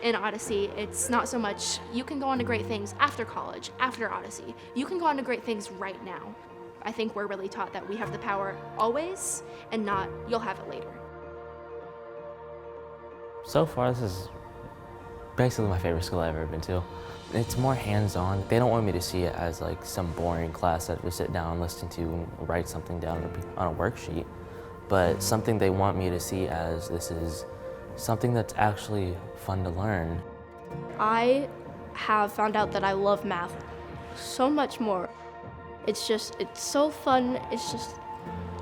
in Odyssey, it's not so much you can go on to great things after college, after Odyssey. You can go on to great things right now. I think we're really taught that we have the power always and not you'll have it later. So far, this is basically my favorite school I've ever been to. It's more hands-on. They don't want me to see it as like some boring class that we sit down, listen to, and write something down on a worksheet, but something they want me to see as this is something that's actually fun to learn. I have found out that I love math so much more. It's so fun. It's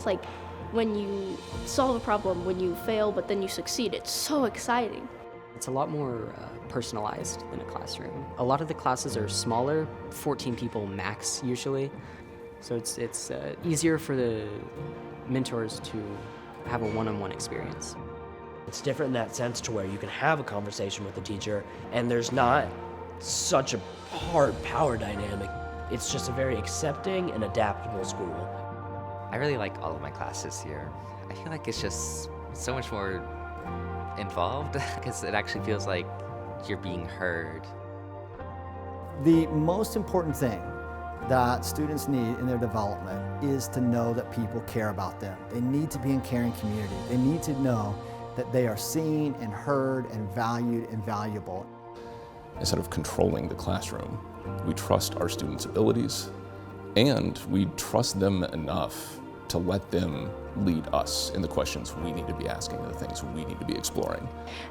like when you solve a problem, when you fail, but then you succeed. It's so exciting. It's a lot more personalized than a classroom. A lot of the classes are smaller, 14 people max usually. So it's easier for the mentors to have a one-on-one experience. It's different in that sense to where you can have a conversation with the teacher and there's not such a hard power dynamic. It's just a very accepting and adaptable school. I really like all of my classes here. I feel like it's just so much more involved because it actually feels like you're being heard. The most important thing that students need in their development is to know that people care about them. They need to be in caring community. They need to know that they are seen and heard and valued and valuable. Instead of controlling the classroom, we trust our students' abilities and we trust them enough to let them lead us in the questions we need to be asking and the things we need to be exploring.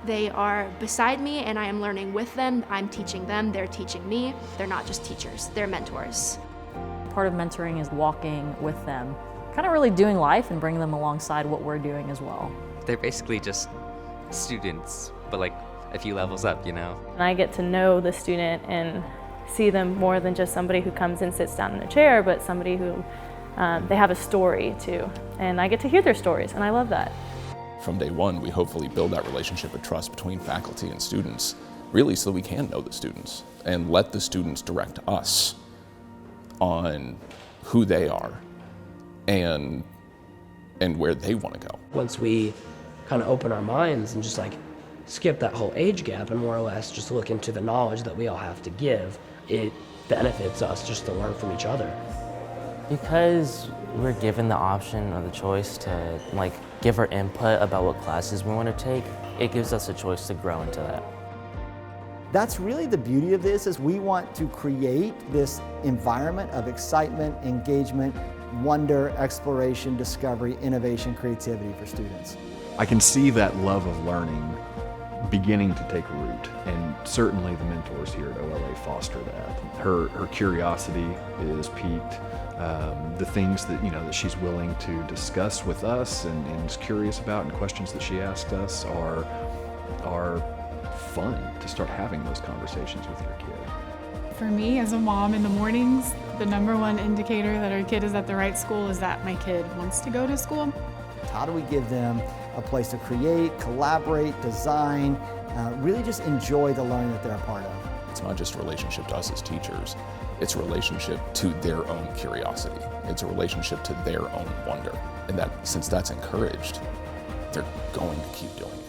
They are beside me and I am learning with them. I'm teaching them, they're teaching me. They're not just teachers, they're mentors. Part of mentoring is walking with them, kind of really doing life and bringing them alongside what we're doing as well. They're basically just students, but like a few levels up, you know? And I get to know the student and see them more than just somebody who comes and sits down in a chair, but somebody who they have a story too. And I get to hear their stories, and I love that. From day one, we hopefully build that relationship of trust between faculty and students, really so that we can know the students and let the students direct us on who they are and where they want to go. Once we kind of open our minds and just like skip that whole age gap and more or less just look into the knowledge that we all have to give, it benefits us just to learn from each other. Because we're given the option or the choice to like give our input about what classes we want to take, it gives us a choice to grow into that. That's really the beauty of this, is we want to create this environment of excitement, engagement, wonder, exploration, discovery, innovation, creativity for students. I can see that love of learning beginning to take root, and certainly the mentors here at OLA foster that. Her curiosity is piqued. The things that that she's willing to discuss with us and is curious about, and questions that she asks us are fun to start having those conversations with your kid. For me, as a mom in the mornings, the #1 indicator that our kid is at the right school is that my kid wants to go to school. How do we give them a place to create, collaborate, design, really just enjoy the learning that they're a part of? It's not just a relationship to us as teachers, it's a relationship to their own curiosity. It's a relationship to their own wonder. And that, since that's encouraged, they're going to keep doing it.